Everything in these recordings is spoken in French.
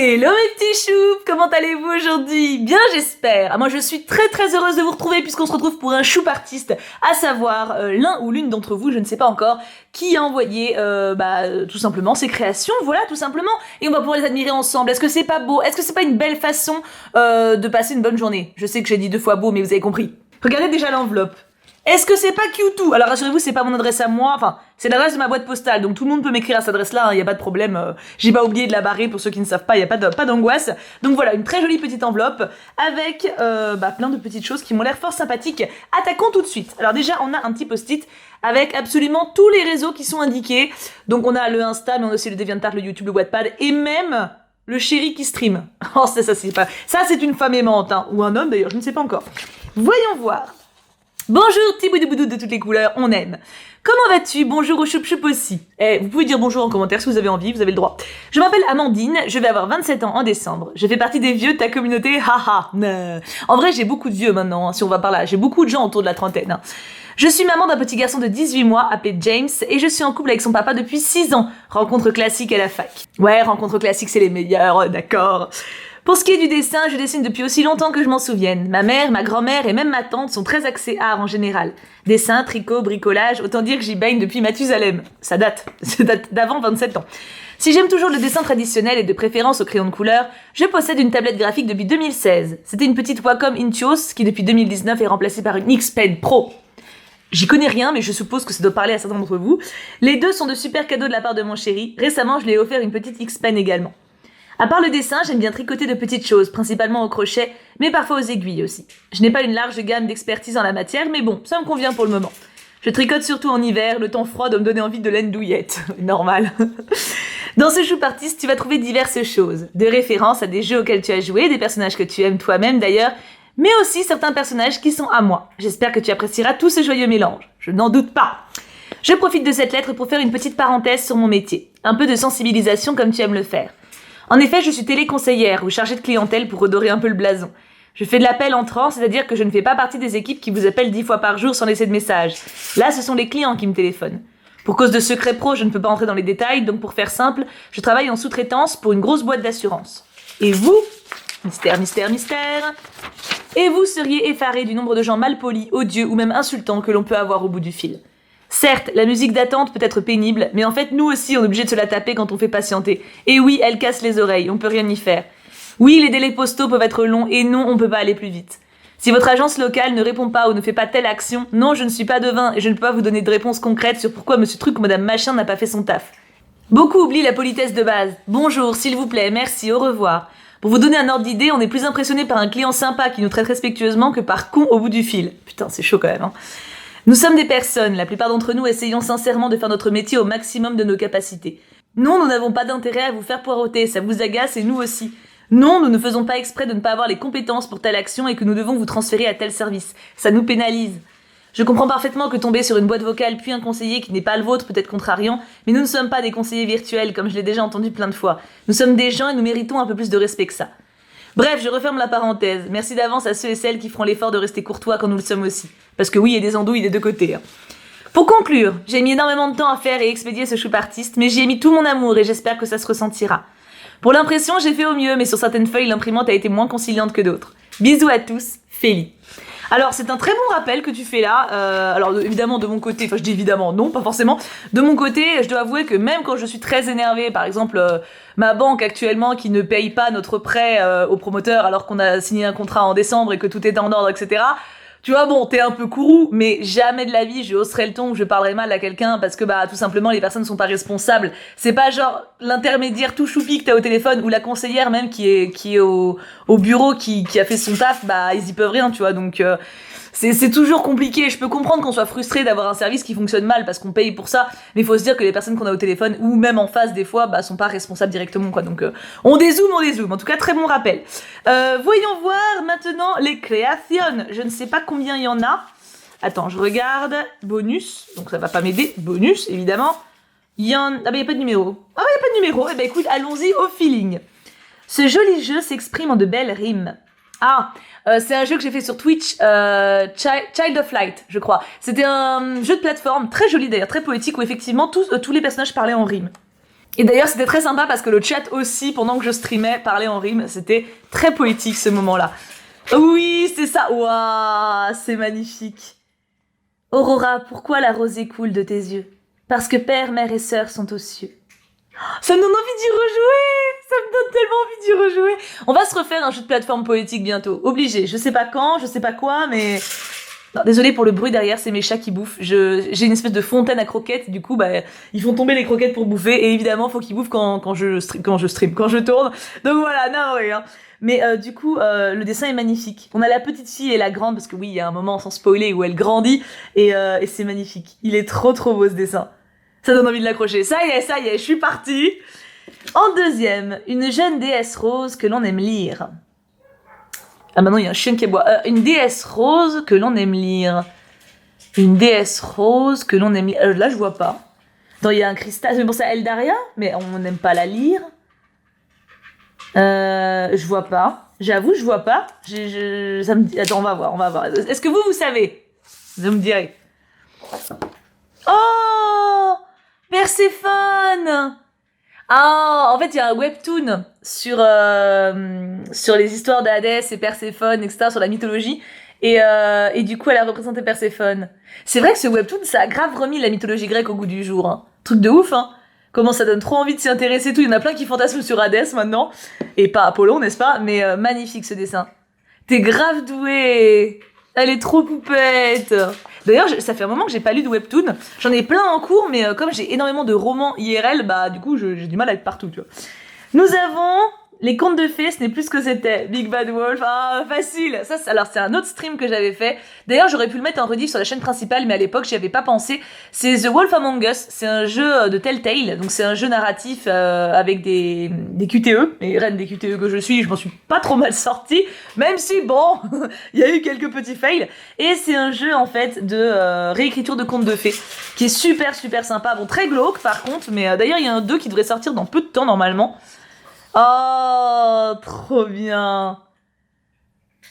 Hello mes petits choux, comment allez-vous aujourd'hui? Bien j'espère. Moi je suis très heureuse de vous retrouver puisqu'on se retrouve pour un choup artiste, à savoir l'un ou l'une d'entre vous, je ne sais pas encore, qui a envoyé tout simplement ses créations, voilà tout simplement, et on va pouvoir les admirer ensemble. Est-ce que c'est pas beau? Est-ce que c'est pas une belle façon de passer une bonne journée? Je sais que j'ai dit 2 fois beau mais vous avez compris. Regardez déjà l'enveloppe. Est-ce que c'est pas Q2? Alors rassurez-vous, c'est pas mon adresse à moi, enfin, c'est l'adresse de ma boîte postale, donc tout le monde peut m'écrire à cette adresse-là, y a pas de problème, j'ai pas oublié de la barrer pour ceux qui ne savent pas, y a pas d'angoisse. Donc voilà, une très jolie petite enveloppe avec plein de petites choses qui m'ont l'air fort sympathiques. Attaquons tout de suite. Alors déjà, on a un petit post-it avec absolument tous les réseaux qui sont indiqués. Donc on a le Insta, mais on a aussi le DeviantArt, le YouTube, le Wattpad, et même le chéri qui stream. Oh, ça c'est pas... Ça c'est une femme aimante, hein, ou un homme d'ailleurs, je ne sais pas encore. Voyons voir. Bonjour petit boudou de toutes les couleurs, on aime. Comment vas-tu? Bonjour au choup-choup aussi. Vous pouvez dire bonjour en commentaire si vous avez envie, vous avez le droit. Je m'appelle Amandine, je vais avoir 27 ans en décembre. Je fais partie des vieux de ta communauté, haha. En vrai, j'ai beaucoup de vieux maintenant, hein, si on va par là. J'ai beaucoup de gens autour de la trentaine. Hein. Je suis maman d'un petit garçon de 18 mois appelé James et je suis en couple avec son papa depuis 6 ans. Rencontre classique à la fac. Ouais, rencontre classique, c'est les meilleurs, d'accord. Pour ce qui est du dessin, je dessine depuis aussi longtemps que je m'en souvienne. Ma mère, ma grand-mère et même ma tante sont très axées art en général. Dessin, tricot, bricolage, autant dire que j'y baigne depuis Mathusalem. Ça date d'avant 27 ans. Si j'aime toujours le dessin traditionnel et de préférence au crayon de couleur, je possède une tablette graphique depuis 2016. C'était une petite Wacom Intuos qui depuis 2019 est remplacée par une X-Pen Pro. J'y connais rien, mais je suppose que ça doit parler à certains d'entre vous. Les deux sont de super cadeaux de la part de mon chéri. Récemment, je lui ai offert une petite X-Pen également. À part le dessin, j'aime bien tricoter de petites choses, principalement au crochet, mais parfois aux aiguilles aussi. Je n'ai pas une large gamme d'expertise en la matière, mais bon, ça me convient pour le moment. Je tricote surtout en hiver, le temps froid doit me donner envie de laine douillette. Normal. Dans ce choup artiste, tu vas trouver diverses choses. De références à des jeux auxquels tu as joué, des personnages que tu aimes toi-même d'ailleurs, mais aussi certains personnages qui sont à moi. J'espère que tu apprécieras tout ce joyeux mélange. Je n'en doute pas. Je profite de cette lettre pour faire une petite parenthèse sur mon métier. Un peu de sensibilisation comme tu aimes le faire. En effet, je suis téléconseillère ou chargée de clientèle pour redorer un peu le blason. Je fais de l'appel entrant, c'est-à-dire que je ne fais pas partie des équipes qui vous appellent 10 fois par jour sans laisser de message. Là, ce sont les clients qui me téléphonent. Pour cause de secret pro, je ne peux pas entrer dans les détails, donc pour faire simple, je travaille en sous-traitance pour une grosse boîte d'assurance. Et vous, mystère, et vous seriez effarés du nombre de gens malpolis, odieux ou même insultants que l'on peut avoir au bout du fil. Certes, la musique d'attente peut être pénible, mais en fait, nous aussi, on est obligé de se la taper quand on fait patienter. Et oui, elle casse les oreilles, on peut rien y faire. Oui, les délais postaux peuvent être longs, et non, on peut pas aller plus vite. Si votre agence locale ne répond pas ou ne fait pas telle action, non, je ne suis pas devin, et je ne peux pas vous donner de réponse concrète sur pourquoi monsieur truc ou madame machin n'a pas fait son taf. Beaucoup oublient la politesse de base. Bonjour, s'il vous plaît, merci, au revoir. Pour vous donner un ordre d'idée, on est plus impressionné par un client sympa qui nous traite respectueusement que par con au bout du fil. Putain, c'est chaud quand même, hein. Nous sommes des personnes, la plupart d'entre nous essayons sincèrement de faire notre métier au maximum de nos capacités. Non, nous n'avons pas d'intérêt à vous faire poireauter, ça vous agace et nous aussi. Non, nous ne faisons pas exprès de ne pas avoir les compétences pour telle action et que nous devons vous transférer à tel service. Ça nous pénalise. Je comprends parfaitement que tomber sur une boîte vocale puis un conseiller qui n'est pas le vôtre peut être contrariant, mais nous ne sommes pas des conseillers virtuels comme je l'ai déjà entendu plein de fois. Nous sommes des gens et nous méritons un peu plus de respect que ça. Bref, je referme la parenthèse. Merci d'avance à ceux et celles qui feront l'effort de rester courtois quand nous le sommes aussi. Parce que oui, il y a des andouilles des deux côtés. Hein. Pour conclure, j'ai mis énormément de temps à faire et expédier ce choup artiste, mais j'y ai mis tout mon amour et j'espère que ça se ressentira. Pour l'impression, j'ai fait au mieux, mais sur certaines feuilles, l'imprimante a été moins conciliante que d'autres. Bisous à tous, Félie. Alors, c'est un très bon rappel que tu fais là. Alors, évidemment, de mon côté, enfin, je dis évidemment, non, pas forcément. De mon côté, je dois avouer que même quand je suis très énervée, par exemple, ma banque actuellement qui ne paye pas notre prêt au promoteur alors qu'on a signé un contrat en décembre et que tout est en ordre, etc. Tu vois, bon, t'es un peu courroux, mais jamais de la vie je hausserai le ton ou je parlerai mal à quelqu'un parce que, tout simplement, les personnes ne sont pas responsables. C'est pas genre l'intermédiaire tout choupi que t'as au téléphone ou la conseillère même qui est au bureau qui a fait son taf, ils y peuvent rien, tu vois, donc... C'est toujours compliqué. Je peux comprendre qu'on soit frustré d'avoir un service qui fonctionne mal parce qu'on paye pour ça, mais il faut se dire que les personnes qu'on a au téléphone ou même en face des fois sont pas responsables directement, quoi. Donc on dézoome. En tout cas, très bon rappel. Voyons voir maintenant les créations. Je ne sais pas combien il y en a. Attends, je regarde. Bonus, donc ça va pas m'aider. Bonus, évidemment. Il y a pas de numéro. Ah, il y a pas de numéro. Eh ben écoute, allons-y au feeling. Ce joli jeu s'exprime en de belles rimes. Ah, c'est un jeu que j'ai fait sur Twitch, Child of Light, je crois. C'était un jeu de plateforme très joli d'ailleurs, très poétique, où effectivement tous les personnages parlaient en rime. Et d'ailleurs, c'était très sympa parce que le chat aussi, pendant que je streamais, parlait en rime. C'était très poétique ce moment-là. Oui, c'est ça. Waouh, c'est magnifique. Aurora, pourquoi la rosée coule de tes yeux? Parce que père, mère et sœur sont aux cieux. Ça me donne envie d'y rejouer. Ça me donne tellement envie d'y rejouer. On va se refaire un jeu de plateforme poétique bientôt. Obligé. Je sais pas quand, je sais pas quoi, mais... Non, désolé pour le bruit derrière, c'est mes chats qui bouffent. J'ai une espèce de fontaine à croquettes, du coup, bah, ils font tomber les croquettes pour bouffer, et évidemment, faut qu'ils bouffent quand je tourne. Donc voilà, navré, hein. Mais du coup, le dessin est magnifique. On a la petite fille et la grande, parce que oui, il y a un moment, sans spoiler, où elle grandit, et c'est magnifique. Il est trop beau ce dessin. Ça donne envie de l'accrocher. Ça y est, je suis partie. En deuxième, une jeune déesse rose que l'on aime lire. Ah maintenant il y a un chien qui aboie. Une déesse rose que l'on aime lire. Une déesse rose que l'on aime lire. Là je vois pas. Attends, il y a un cristal. C'est pour ça Eldaria, mais on n'aime pas la lire. Je vois pas. J'avoue, je vois pas. Ça me... Attends, on va voir. Est-ce que vous savez? Vous me direz. Oh, Perséphone. Ah, en fait, il y a un webtoon sur les histoires d'Hadès et Perséphone, etc., sur la mythologie. Et du coup, elle a représenté Perséphone. C'est vrai que ce webtoon, ça a grave remis la mythologie grecque au goût du jour. Hein. Truc de ouf, hein. Comment ça donne trop envie de s'y intéresser, tout. Il y en a plein qui fantasment sur Hadès maintenant. Et pas Apollon, n'est-ce pas? Mais magnifique ce dessin. T'es grave douée. Elle est trop poupette. D'ailleurs, ça fait un moment que j'ai pas lu de webtoon. J'en ai plein en cours, mais comme j'ai énormément de romans IRL, bah du coup, j'ai du mal à être partout, tu vois. Nous avons les contes de fées, ce n'est plus ce que c'était. Big Bad Wolf, ah, facile. Ça, alors, c'est un autre stream que j'avais fait. D'ailleurs, j'aurais pu le mettre en rediff sur la chaîne principale, mais à l'époque, j'y avais pas pensé. C'est The Wolf Among Us. C'est un jeu de Telltale. Donc, c'est un jeu narratif avec des QTE. Et reine des QTE que je suis, je m'en suis pas trop mal sortie. Même si, bon, il y a eu quelques petits fails. Et c'est un jeu, en fait, de réécriture de contes de fées. Qui est super sympa. Bon, très glauque, par contre. Mais d'ailleurs, il y a un 2 qui devrait sortir dans peu de temps, normalement. Oh, trop bien.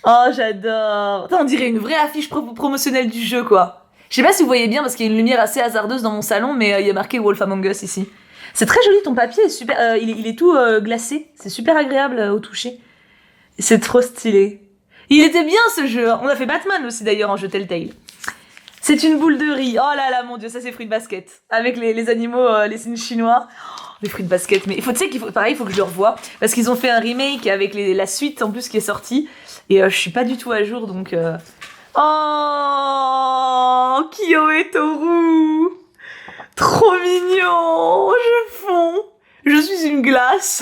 Oh, j'adore. Attends, on dirait une vraie affiche promotionnelle du jeu, quoi. Je sais pas si vous voyez bien, parce qu'il y a une lumière assez hasardeuse dans mon salon, mais il y a marqué Wolf Among Us ici. C'est très joli, ton papier est super... il est tout glacé. C'est super agréable au toucher. C'est trop stylé. Il était bien, ce jeu. On a fait Batman aussi, d'ailleurs, en jeu Telltale. C'est une boule de riz. Oh là là, mon Dieu, ça c'est fruits de basket. Avec les animaux, les signes chinois. Les fruits de basket, mais tu sais qu'il faut, pareil, il faut que je le revoie, parce qu'ils ont fait un remake avec la suite en plus qui est sortie, et je suis pas du tout à jour, donc... Oh, Kyo et Toru, trop mignon, je fonds, je suis une glace,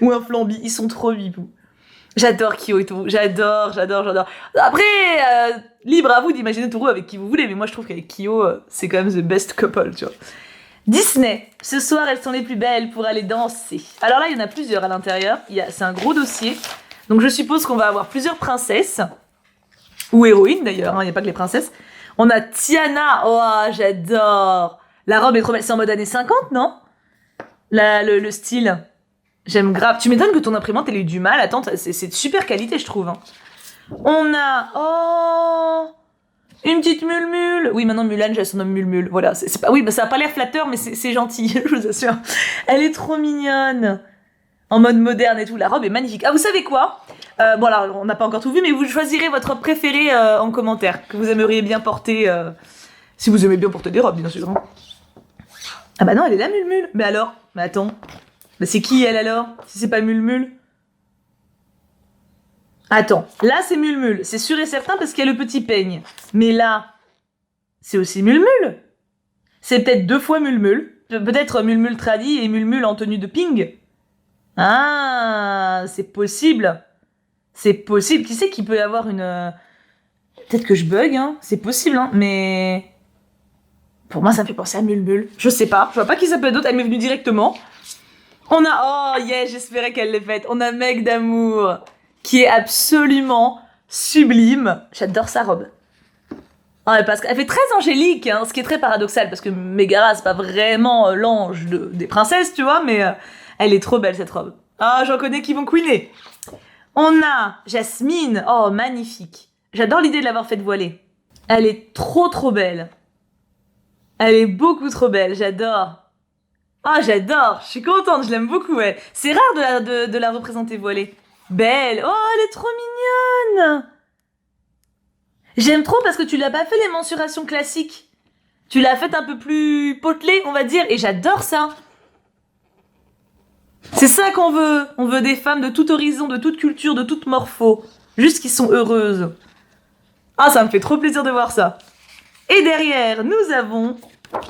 ou un flambi, ils sont trop bibous. J'adore Kyo et Toru, j'adore. Après, libre à vous d'imaginer Toru avec qui vous voulez, mais moi je trouve qu'avec Kyo, c'est quand même the best couple, tu vois. Disney, ce soir elles sont les plus belles pour aller danser. Alors là il y en a plusieurs à l'intérieur, c'est un gros dossier, donc je suppose qu'on va avoir plusieurs princesses, ou héroïnes d'ailleurs, il n'y a pas que les princesses. On a Tiana, oh j'adore, la robe est trop belle, c'est en mode années 50 non? Le style, j'aime grave, tu m'étonnes que ton imprimante elle ait eu du mal, attends, c'est de super qualité je trouve. Hein. On a, oh... Une petite Mulmule. Oui, maintenant Mulan, j'ai son nom Mulmule. Voilà, c'est pas... Oui, bah, ça a pas l'air flatteur, mais c'est gentil, je vous assure. Elle est trop mignonne. En mode moderne et tout. La robe est magnifique. Ah, vous savez quoi? Bon, alors, on n'a pas encore tout vu, mais vous choisirez votre préféré en commentaire, que vous aimeriez bien porter. Si vous aimez bien porter des robes, bien sûr. Hein. Ah bah non, elle est là, Mulmule. Mais alors? Mais attends. Bah c'est qui, elle, alors? Si c'est pas Mulmule? Attends, là c'est Mulmule, c'est sûr et certain parce qu'il y a le petit peigne. Mais là, c'est aussi Mulmule. C'est peut-être 2 fois Mulmule. Peut-être Mulmule tradi et Mulmule en tenue de ping. Ah, c'est possible. C'est possible. Qui sait qu'il peut y avoir une... Peut-être que je bug, hein. C'est possible, hein. Mais... Pour moi, ça me fait penser à Mulmule. Je sais pas. Je vois pas qui ça peut être d'autre. Elle m'est venue directement. On a... Oh, yeah, j'espérais qu'elle l'ait faite. On a Meg d'amour. Qui est absolument sublime. J'adore sa robe. Ouais, parce qu'elle fait très angélique, hein, ce qui est très paradoxal, parce que Megara, c'est pas vraiment l'ange des princesses, tu vois, mais elle est trop belle, cette robe. Ah, j'en connais qui vont queener. On a Jasmine. Oh, magnifique. J'adore l'idée de l'avoir faite voiler. Elle est trop belle. Elle est beaucoup trop belle, j'adore. Ah, j'adore, je suis contente, je l'aime beaucoup, ouais. C'est rare de la représenter voilée. Belle, oh, elle est trop mignonne. J'aime trop parce que tu l'as pas fait les mensurations classiques. Tu l'as fait un peu plus potelée, on va dire, et j'adore ça. C'est ça qu'on veut. On veut des femmes de tout horizon, de toute culture, de toute morpho. Juste qui sont heureuses. Ah, ça me fait trop plaisir de voir ça. Et derrière, nous avons,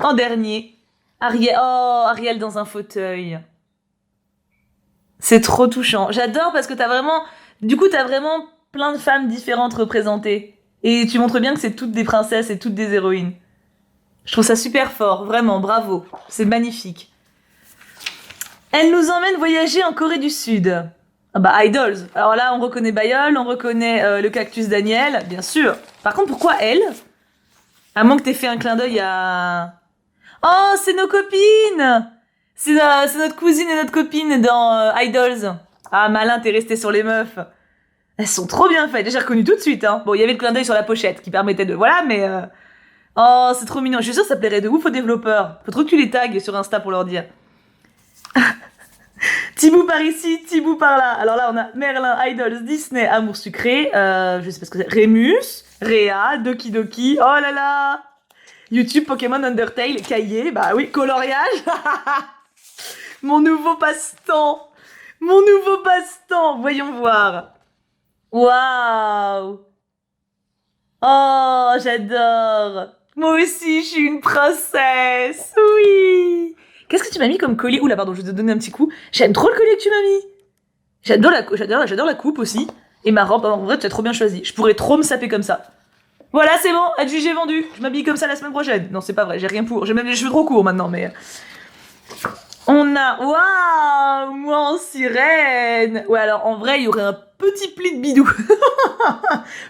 en dernier, Ariel. Oh, Ariel dans un fauteuil. C'est trop touchant. J'adore parce que t'as vraiment... Du coup, t'as vraiment plein de femmes différentes représentées. Et tu montres bien que c'est toutes des princesses et toutes des héroïnes. Je trouve ça super fort, vraiment, bravo. C'est magnifique. Elle nous emmène voyager en Corée du Sud. Ah bah, Idols. Alors là, on reconnaît Bayol, on reconnaît le cactus Daniel, bien sûr. Par contre, pourquoi elle? À moins que t'aies fait un clin d'œil à... Oh, c'est nos copines! C'est notre cousine et notre copine dans Idols. Ah, malin, t'es resté sur les meufs. Elles sont trop bien faites. J'ai reconnu tout de suite, hein. Bon, il y avait le clin d'œil sur la pochette qui permettait de... Voilà, mais... Oh, c'est trop mignon. Je suis sûre que ça plairait de ouf aux développeurs. Faut trop que tu les tagues sur Insta pour leur dire. Thibaut par ici, Thibaut par là. Alors là, on a Merlin, Idols, Disney, Amour sucré, je sais pas ce que c'est, Rémus, Réa, Doki Doki, oh là là, YouTube, Pokémon, Undertale, Cahier, bah oui, coloriage, mon nouveau passe-temps, voyons voir. Waouh. Oh, j'adore. Moi aussi, je suis une princesse, oui. Qu'est-ce que tu m'as mis comme collier? Oula, pardon, je vais te donner un petit coup. J'aime trop le collier que tu m'as mis. J'adore la coupe aussi. Et ma robe, en vrai, tu as trop bien choisi. Je pourrais trop me saper comme ça. Voilà, c'est bon, adjugé vendu. Je m'habille comme ça la semaine prochaine. Non, c'est pas vrai, j'ai rien pour. J'ai même les cheveux trop courts maintenant, mais... On a... Waouh, moi en sirène. Ouais, alors, en vrai, il y aurait un petit pli de bidou.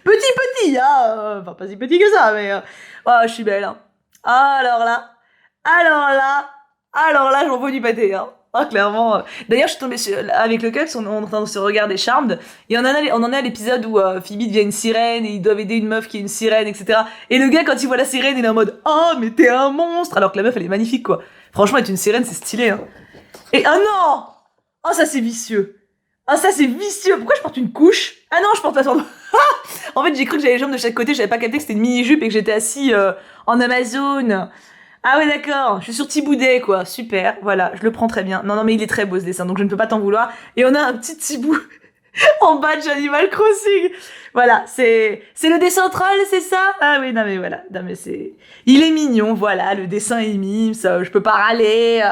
Petit, hein. Enfin, pas si petit que ça, mais... Oh, je suis belle, hein. Alors là, j'en veux du pâté, hein. Ah, clairement. D'ailleurs, je suis tombée avec le Cux, on est en train de se regarder Charmed, et on en a à l'épisode où Phoebe devient une sirène, et ils doivent aider une meuf qui est une sirène, etc. Et le gars, quand il voit la sirène, il est en mode « Oh, mais t'es un monstre !» Alors que la meuf, elle est magnifique, quoi. Franchement, être une sirène, c'est stylé, hein. Et ah non! Oh, ça, c'est vicieux. Ah, ça, c'est vicieux. Pourquoi je porte une couche? Ah non, je porte pas sur... En fait, j'ai cru que j'avais les jambes de chaque côté, j'avais pas capté que c'était une mini-jupe et que j'étais assis en Amazon. Ah ouais, d'accord, je suis sur Thiboudet, quoi, super, voilà, je le prends très bien. Non, mais il est très beau ce dessin, donc je ne peux pas t'en vouloir. Et on a un petit Thibou en badge Animal Crossing. Voilà, c'est le dessin troll, c'est ça? Ah oui, non mais voilà, non mais c'est... Il est mignon, voilà, le dessin est mime, ça, je peux pas râler.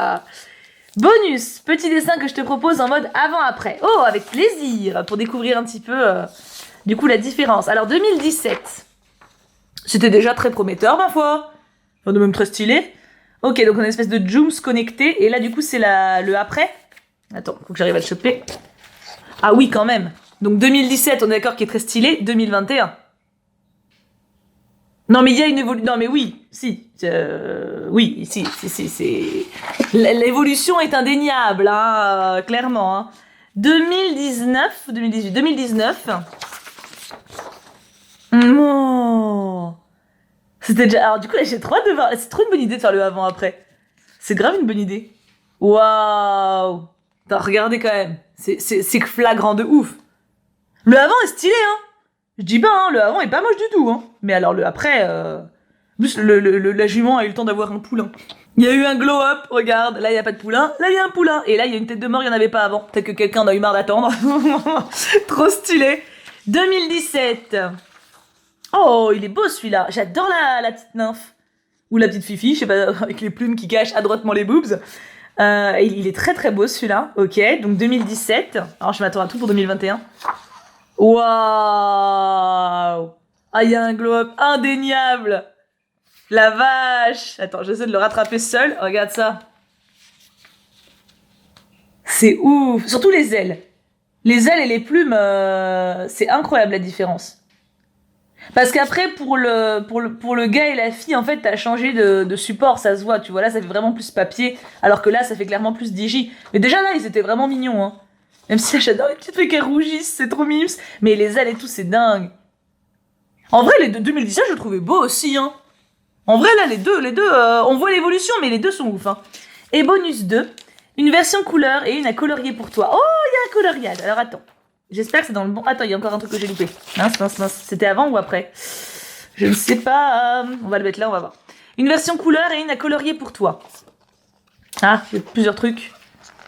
Bonus, petit dessin que je te propose en mode avant-après. Oh, avec plaisir, pour découvrir un petit peu, du coup, la différence. Alors, 2017, c'était déjà très prometteur, ma foi. Enfin, de même très stylé. Ok, donc on a une espèce de Jooms connecté. Et là, du coup, c'est le après. Attends, faut que j'arrive à le choper. Ah oui, quand même. Donc 2017, on est d'accord, qui est très stylé. 2021. Non, mais il y a une évolution. Non, mais oui, si. Oui, si, c'est... L'évolution est indéniable, hein, clairement. Hein. 2019, 2018, 2019. Oh. C'était déjà... Alors du coup, là, j'ai trop hâte de voir... C'est trop une bonne idée de faire le avant-après. C'est grave une bonne idée. Waouh. Regardez quand même. C'est flagrant de ouf. Le avant est stylé, hein. Je dis pas, hein, le avant est pas moche du tout, hein. Mais alors le après... Plus la jument a eu le temps d'avoir un poulain. Il y a eu un glow-up, regarde. Là, il n'y a pas de poulain. Là, il y a un poulain. Et là, il y a une tête de mort, il n'y en avait pas avant. Peut-être que quelqu'un en a eu marre d'attendre. Trop stylé. 2017. Oh, il est beau celui-là. J'adore la petite nymphe. Ou la petite fifi, je sais pas, avec les plumes qui cachent adroitement les boobs. Il est très très beau celui-là. Ok, donc 2017. Alors je m'attends à tout pour 2021. Waouh. Ah, il y a un glow-up indéniable. La vache. Attends, j'essaie de le rattraper seul. Regarde ça. C'est ouf. Surtout les ailes. Les ailes et les plumes, c'est incroyable la différence. Parce qu'après, pour le gars et la fille, en fait, t'as changé de support, ça se voit, tu vois, là, ça fait vraiment plus papier, alors que là, ça fait clairement plus digi. Mais déjà, là, ils étaient vraiment mignons, hein. Même si là, j'adore les petites trucs qui rougissent, c'est trop mimes. Mais les ailes et tout, c'est dingue. En vrai, les de 2017, je le trouvais beau aussi, hein. En vrai, là, les deux, on voit l'évolution, mais les deux sont ouf, hein. Et bonus 2, une version couleur et une à colorier pour toi. Oh, il y a un coloriage. Alors attends, j'espère que c'est dans le bon... Attends, il y a encore un truc que j'ai loupé. Mince. C'était avant ou après? Je ne sais pas. On va le mettre là, on va voir. Une version couleur et une à colorier pour toi. Ah, il y a plusieurs trucs.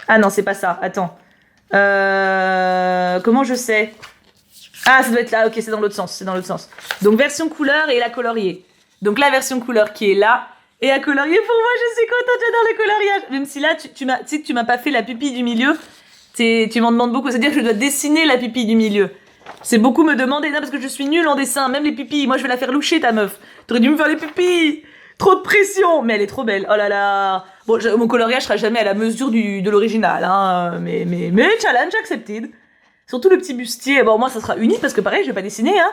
Ah non, c'est pas ça. Attends. Comment je sais? Ah, ça doit être là. Ok, c'est dans l'autre sens. Donc, version couleur et la colorier. Donc, la version couleur qui est là et à colorier pour moi. Je suis contente, j'adore le coloriage. Même si là, tu sais que tu m'as pas fait la pupille du milieu. Tu m'en demandes beaucoup. C'est-à-dire que je dois dessiner la pupille du milieu. C'est beaucoup me demander. Non, parce que je suis nulle en dessin. Même les pupilles. Moi, je vais la faire loucher, ta meuf. T'aurais dû me faire les pupilles. Trop de pression. Mais elle est trop belle. Oh là là. Bon, mon coloriage sera jamais à la mesure de l'original. Hein. Mais challenge accepted. Surtout le petit bustier. Bon, moi, ça sera unique parce que pareil, je vais pas dessiner. Hein.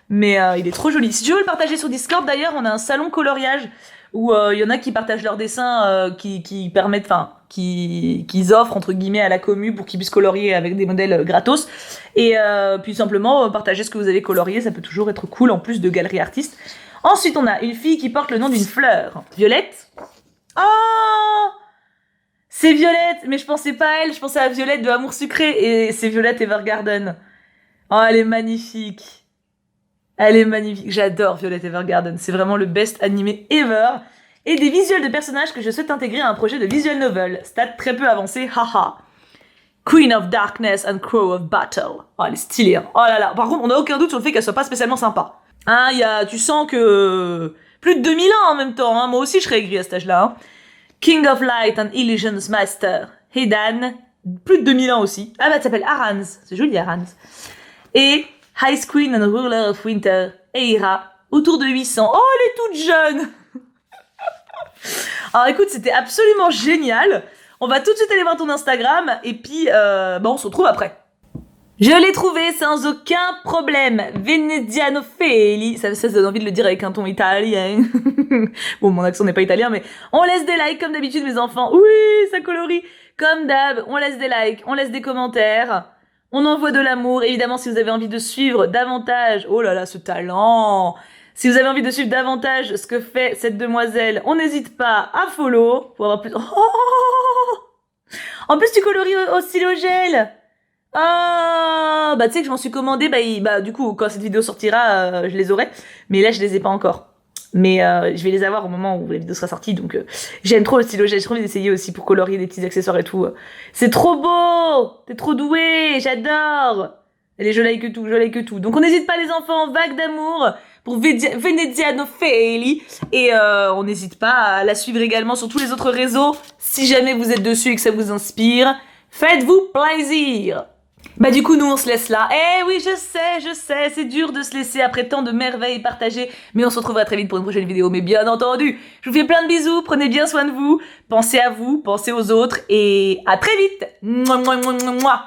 Mais il est trop joli. Si tu veux le partager sur Discord, d'ailleurs, on a un salon coloriage où il y en a qui partagent leurs dessins qui permettent, enfin, qu'ils offrent entre guillemets à la commu pour qu'ils puissent colorier avec des modèles gratos. Et puis simplement partager ce que vous avez colorié, ça peut toujours être cool en plus de galerie artiste. Ensuite, on a une fille qui porte le nom d'une fleur. Violette. Oh, c'est Violette, mais je pensais pas à elle, je pensais à Violette de Amour Sucré, et c'est Violette Evergarden. Oh, elle est magnifique. J'adore Violet Evergarden, c'est vraiment le best animé ever. Et des visuels de personnages que je souhaite intégrer à un projet de visual novel. Stade très peu avancé, haha. Queen of Darkness and Crow of Battle. Oh, elle est stylée, hein. Oh là là, par contre, on n'a aucun doute sur le fait qu'elle soit pas spécialement sympa. Hein, tu sens que... Plus de 2000 ans en même temps, hein. Moi aussi je serais aigrie à cet âge-là. Hein. King of Light and Illusions Master, Hedan, plus de 2000 ans aussi. Ah bah, elle s'appelle Arans, c'est joli Arans. Et Ice Queen and Ruler of Winter, Eira, autour de 800. Oh, elle est toute jeune. Alors écoute, c'était absolument génial. On va tout de suite aller voir ton Instagram, et puis on se retrouve après. Je l'ai trouvé sans aucun problème. Veneziano Feli. Ça donne envie de le dire avec un ton italien. Bon, mon accent n'est pas italien, mais on laisse des likes comme d'habitude, mes enfants. Oui, ça colorie. Comme d'hab, on laisse des likes, on laisse des commentaires. On envoie de l'amour. Évidemment, si vous avez envie de suivre davantage... Oh là là, ce talent. Si vous avez envie de suivre davantage ce que fait cette demoiselle, on n'hésite pas à follow pour avoir plus... Oh, en plus, tu colories au stylo gel. Ah, bah tu sais que je m'en suis commandé, du coup quand cette vidéo sortira, je les aurai, mais là je les ai pas encore. Mais je vais les avoir au moment où la vidéo sera sortie, donc j'aime trop le stylo gel, j'ai trop envie d'essayer aussi pour colorier des petits accessoires et tout. C'est trop beau, t'es trop doué, j'adore. Elle est jolie que tout. Donc on n'hésite pas les enfants, vague d'amour pour Veneziano Feli, et on n'hésite pas à la suivre également sur tous les autres réseaux, si jamais vous êtes dessus et que ça vous inspire. Faites-vous plaisir. Bah du coup nous on se laisse là. Eh oui, je sais, c'est dur de se laisser après tant de merveilles partagées, mais on se retrouvera très vite pour une prochaine vidéo. Mais bien entendu, je vous fais plein de bisous, prenez bien soin de vous, pensez à vous, pensez aux autres, et à très vite. Mouah, mouah, mouah, mouah.